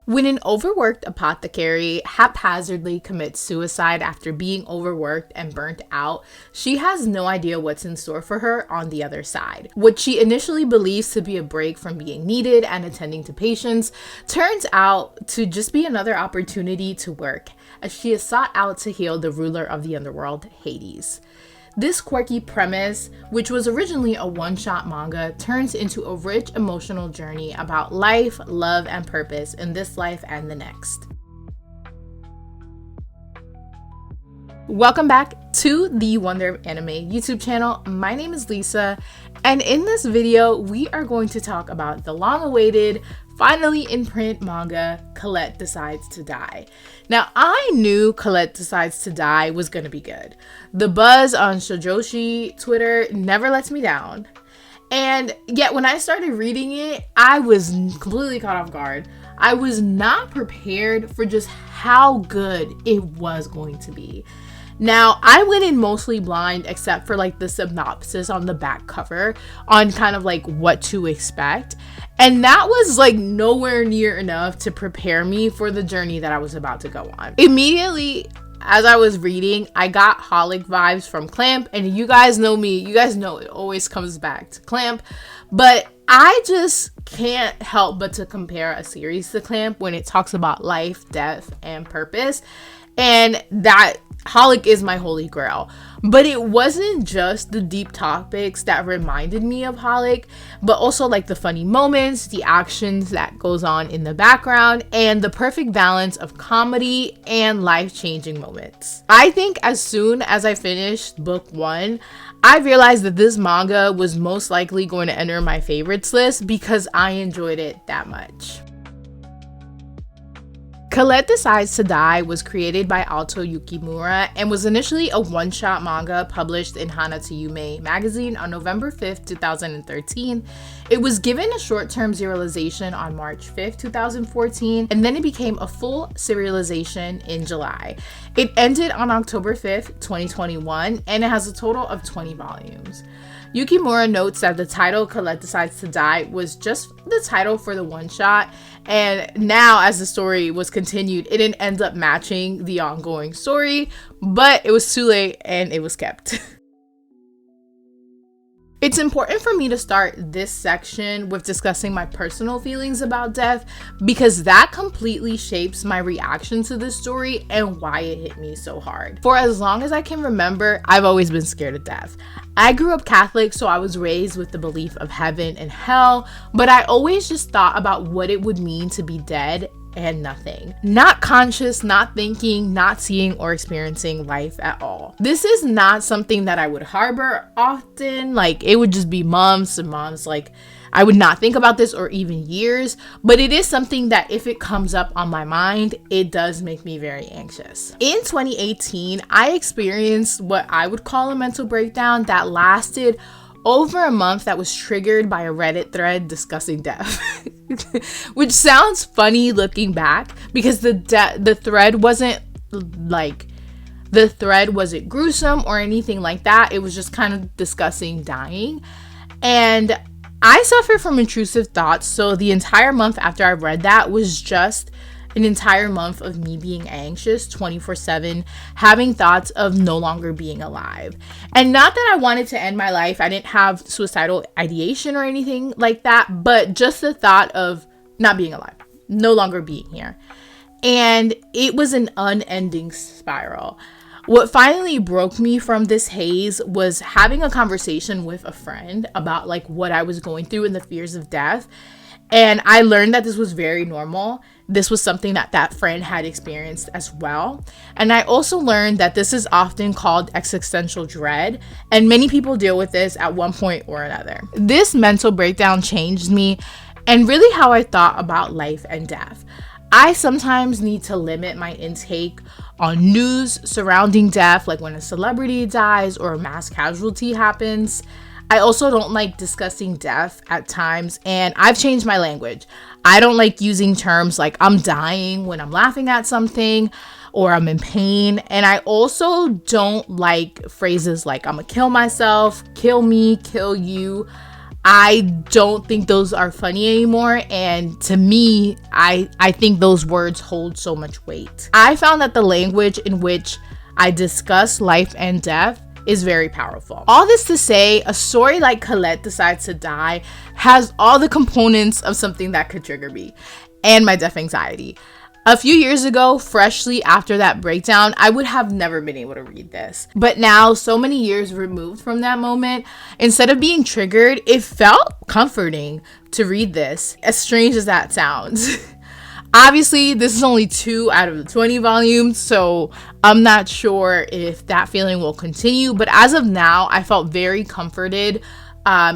When an overworked apothecary haphazardly commits suicide after being overworked and burnt out, she has no idea what's in store for her on the other side. What she initially believes to be a break from being needed and attending to patients turns out to just be another opportunity to work, as she is sought out to heal the ruler of the underworld, Hades. This quirky premise, which was originally a one-shot manga, turns into a rich emotional journey about life, love, and purpose in this life and the next. Welcome back to the Wonder of Anime YouTube channel. My name is Lisa, and in this video, we are going to talk about the long-awaited, finally in print manga, Colette Decides to Die. Now, I knew Colette Decides to Die was gonna be good. The buzz on Shoujoshi Twitter never lets me down. And yet, when I started reading it, I was completely caught off guard. I was not prepared for just how good it was going to be. Now, I went in mostly blind except for like the synopsis on the back cover on kind of like what to expect. And that was like nowhere near enough to prepare me for the journey that I was about to go on. Immediately, as I was reading, I got Holic vibes from Clamp, and you guys know me, you guys know it always comes back to Clamp, but I just can't help but to compare a series to Clamp when it talks about life, death, and purpose, and that Holic is my holy grail. But it wasn't just the deep topics that reminded me of Holic, but also like the funny moments, the actions that goes on in the background, and the perfect balance of comedy and life-changing moments. I think as soon as I finished book 1, I realized that this manga was most likely going to enter my favorites list because I enjoyed it that much. Colette Decides to Die was created by Alto Yukimura and was initially a one-shot manga published in Hana to Yume magazine on November 5th, 2013. It was given a short-term serialization on March 5th, 2014, and then it became a full serialization in July. It ended on October 5th, 2021, and it has a total of 20 volumes. Yukimura notes that the title Colette Decides to Die was just the title for the one-shot, and now as the story was continued, it didn't end up matching the ongoing story, but it was too late and it was kept. It's important for me to start this section with discussing my personal feelings about death because that completely shapes my reaction to this story and why it hit me so hard. For as long as I can remember, I've always been scared of death. I grew up Catholic, so I was raised with the belief of heaven and hell, but I always just thought about what it would mean to be dead and nothing. Not conscious, not thinking, not seeing or experiencing life at all. This is not something that I would harbor often. Like, it would just be months and months. Like, I would not think about this or even years, but it is something that if it comes up on my mind, it does make me very anxious. In 2018, I experienced what I would call a mental breakdown that lasted over a month that was triggered by a Reddit thread discussing death. Which sounds funny looking back because the thread wasn't gruesome or anything like that. It was just kind of discussing dying. And I suffer from intrusive thoughts, so the entire month after I read that was just an entire month of me being anxious 24/7, having thoughts of no longer being alive. And not that I wanted to end my life, I didn't have suicidal ideation or anything like that, but just the thought of not being alive, no longer being here. And it was an unending spiral. What finally broke me from this haze was having a conversation with a friend about like what I was going through and the fears of death. And I learned that this was very normal. This was something that friend had experienced as well. And I also learned that this is often called existential dread, and many people deal with this at one point or another. This mental breakdown changed me and really how I thought about life and death. I sometimes need to limit my intake on news surrounding death, like when a celebrity dies or a mass casualty happens. I also don't like discussing death at times, and I've changed my language. I don't like using terms like I'm dying when I'm laughing at something or I'm in pain. And I also don't like phrases like I'm gonna kill myself, kill me, kill you. I don't think those are funny anymore, and to me, I think those words hold so much weight. I found that the language in which I discuss life and death is very powerful. All this to say, a story like Colette Decides to Die has all the components of something that could trigger me and my death anxiety. A few years ago, freshly after that breakdown, I would have never been able to read this. But now, so many years removed from that moment, instead of being triggered, it felt comforting to read this, as strange as that sounds. Obviously, this is only 2 out of the 20 volumes, so I'm not sure if that feeling will continue. But as of now, I felt very comforted,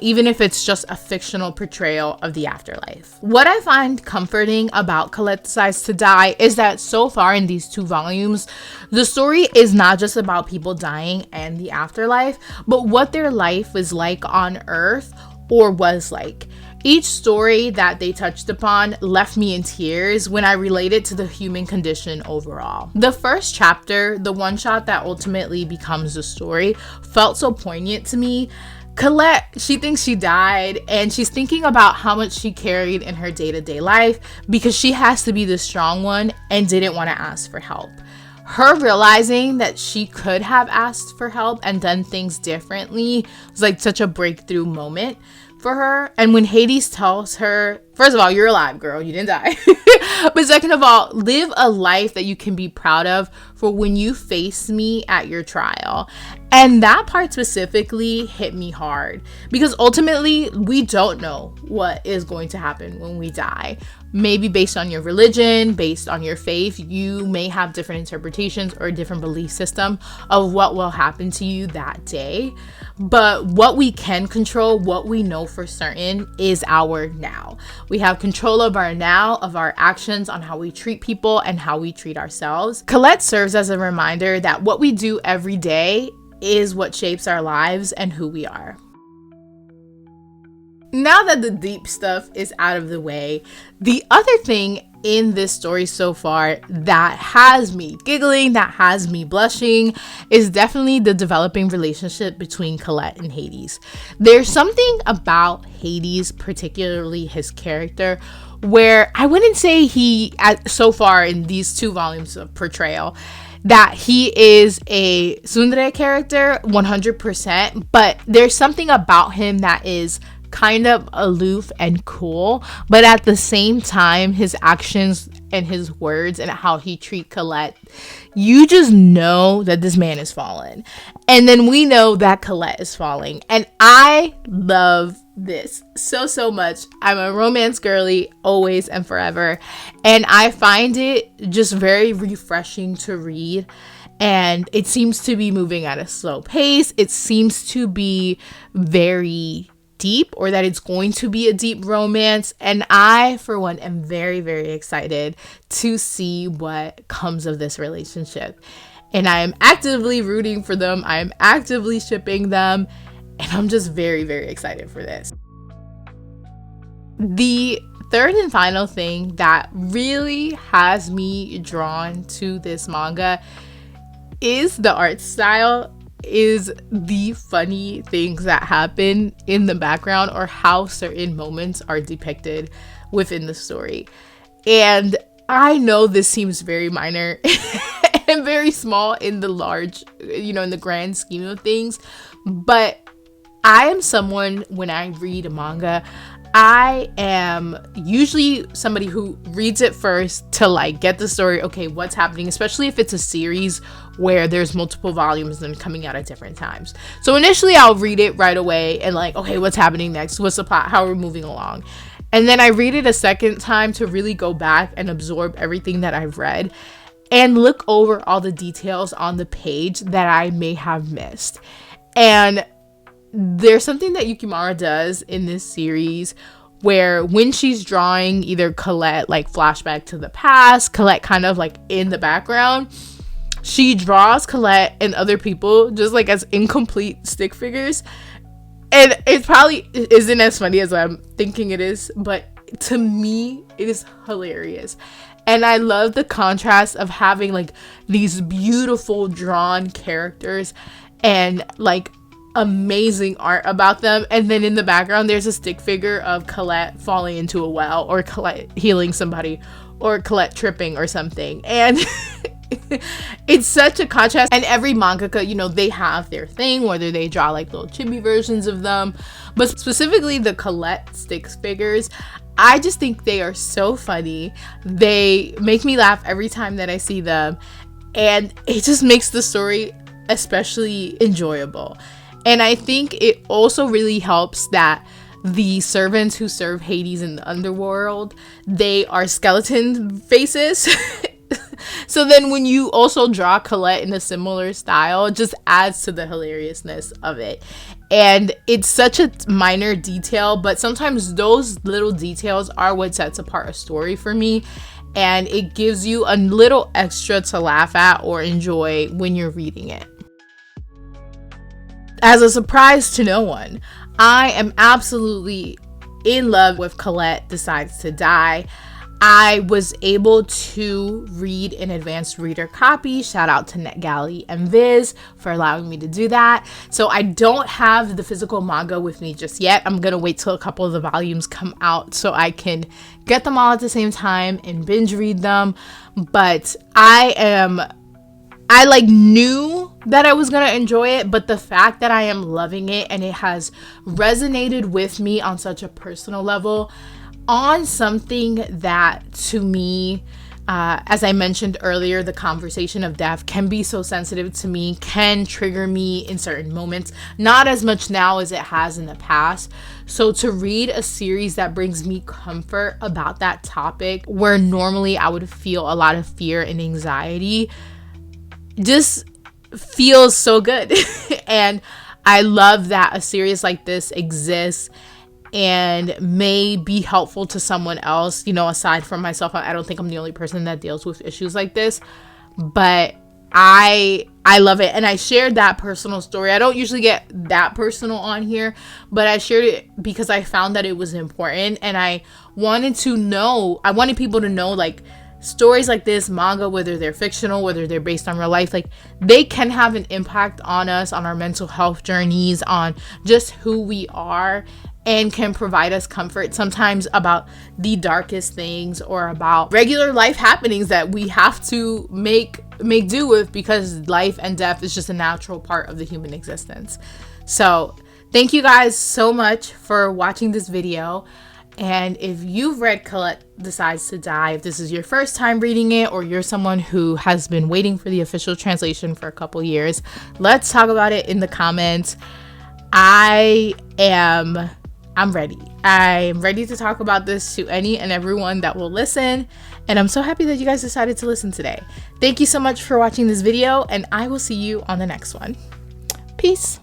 even if it's just a fictional portrayal of the afterlife. What I find comforting about Colette Decides to Die is that so far in these 2 volumes, the story is not just about people dying and the afterlife, but what their life is like on Earth or was like. Each story that they touched upon left me in tears when I related to the human condition overall. The first chapter, the one shot that ultimately becomes the story, felt so poignant to me. Colette, she thinks she died, and she's thinking about how much she carried in her day-to-day life because she has to be the strong one and didn't want to ask for help. Her realizing that she could have asked for help and done things differently was like such a breakthrough moment for her. And when Hades tells her, first of all, you're alive, girl, you didn't die. But second of all, live a life that you can be proud of for when you face me at your trial. And that part specifically hit me hard because ultimately we don't know what is going to happen when we die. Maybe based on your religion, based on your faith, you may have different interpretations or a different belief system of what will happen to you that day. But what we can control, what we know for certain, is our now. We have control of our now, of our actions, on how we treat people and how we treat ourselves. Colette serves as a reminder that what we do every day is what shapes our lives and who we are. Now that the deep stuff is out of the way, the other thing in this story so far that has me giggling, that has me blushing, is definitely the developing relationship between Colette and Hades. There's something about Hades, particularly his character, where I wouldn't say so far in these 2 volumes of portrayal, that he is a tsundere character 100%, but there's something about him that is kind of aloof and cool, but at the same time, his actions and his words and how he treats Colette, you just know that this man is fallen. And then we know that Colette is falling. And I love this so much. I'm a romance girly always and forever. And I find it just very refreshing to read. And it seems to be moving at a slow pace. It seems to be very deep, or that it's going to be a deep romance, and I for one am very excited to see what comes of this relationship. And I am actively rooting for them, I am actively shipping them, and I'm just very excited for this. The third and final thing that really has me drawn to this manga is the art style, is the funny things that happen in the background or how certain moments are depicted within the story. And I know this seems very minor and very small in the large, in the grand scheme of things, but I am someone, when I read a manga, I am usually somebody who reads it first to get the story, okay, what's happening, especially if it's a series where there's multiple volumes and coming out at different times. So initially I'll read it right away and okay, what's happening next? What's the plot? How are we moving along? And then I read it a second time to really go back and absorb everything that I've read and look over all the details on the page that I may have missed. And there's something that Yukimura does in this series where when she's drawing either Colette flashback to the past, Colette kind of in the background, she draws Colette and other people just as incomplete stick figures. And it probably isn't as funny as I'm thinking it is, but to me, it is hilarious. And I love the contrast of having these beautiful drawn characters and amazing art about them. And then in the background, there's a stick figure of Colette falling into a well, or Colette healing somebody, or Colette tripping or something. And it's such a contrast. And every mangaka, you know, they have their thing, whether they draw like little chibi versions of them, but specifically the Colette stick figures, I just think they are so funny. They make me laugh every time that I see them, and it just makes the story especially enjoyable. And I think it also really helps that the servants who serve Hades in the underworld, they are skeleton faces. So then when you also draw Colette in a similar style, it just adds to the hilariousness of it. And it's such a minor detail, but sometimes those little details are what sets apart a story for me. And it gives you a little extra to laugh at or enjoy when you're reading it. As a surprise to no one, I am absolutely in love with Colette Decides to Die. I was able to read an advanced reader copy. Shout out to NetGalley and Viz for allowing me to do that. So I don't have the physical manga with me just yet. I'm gonna wait till a couple of the volumes come out so I can get them all at the same time and binge read them. But I like knew that I was gonna enjoy it, but the fact that I am loving it and it has resonated with me on such a personal level, on something that to me, as I mentioned earlier, the conversation of death can be so sensitive to me, can trigger me in certain moments, not as much now as it has in the past. So to read a series that brings me comfort about that topic, where normally I would feel a lot of fear and anxiety, just feels so good. And I love that a series like this exists and may be helpful to someone else, you know, aside from myself. I don't think I'm the only person that deals with issues like this, but I love it. And I shared that personal story. I don't usually get that personal on here, but I shared it because I found that it was important, and I wanted people to know, like, stories like this, manga, whether they're fictional, whether they're based on real life, like, they can have an impact on us, on our mental health journeys, on just who we are, and can provide us comfort sometimes about the darkest things or about regular life happenings that we have to make do with, because life and death is just a natural part of the human existence. So thank you guys so much for watching this video. And if you've read Colette Decides to Die, if this is your first time reading it, or you're someone who has been waiting for the official translation for a couple years, let's talk about it in the comments. I'm ready. I'm ready to talk about this to any and everyone that will listen. And I'm so happy that you guys decided to listen today. Thank you so much for watching this video, and I will see you on the next one. Peace.